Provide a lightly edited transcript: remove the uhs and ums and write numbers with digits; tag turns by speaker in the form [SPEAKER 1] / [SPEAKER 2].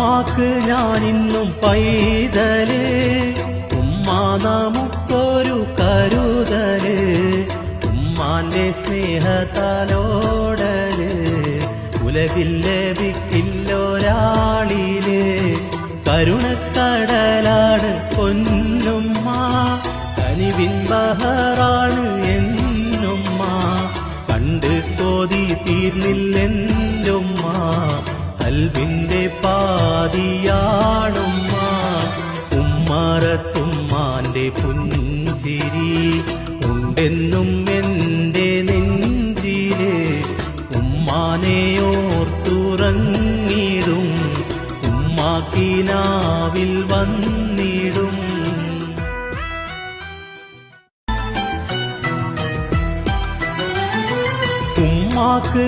[SPEAKER 1] ഉമ്മാക്ക് ഞാനിന്നും പൈതല്, ഉമ്മ നമുക്കൊരു കരുതല്, ഉമ്മാന്റെ സ്നേഹത്താലോടല് ഉലകിൽ ലഭിക്കില്ലൊരാളില്. കരുണക്കടലാണ് പൊന്നുമ്മ, കനിവിൻ ബഹറാണ് എന്നുമ്മ, കണ്ട് കൊതി തീർന്നില്ലെന്റുമ്മ, കൽവിന്റെ പാതിയാണുമ്മ. ഉമ്മറത്തുമ്മാന്റെ പുഞ്ചിരി ഉണ്ടെന്നും എന്റെ നെഞ്ചില്, ഉമ്മാനെയോർത്തുറങ്ങിടും ഉമ്മാക്കിനാവിൽ വന്നിടും. ഉമ്മാക്ക്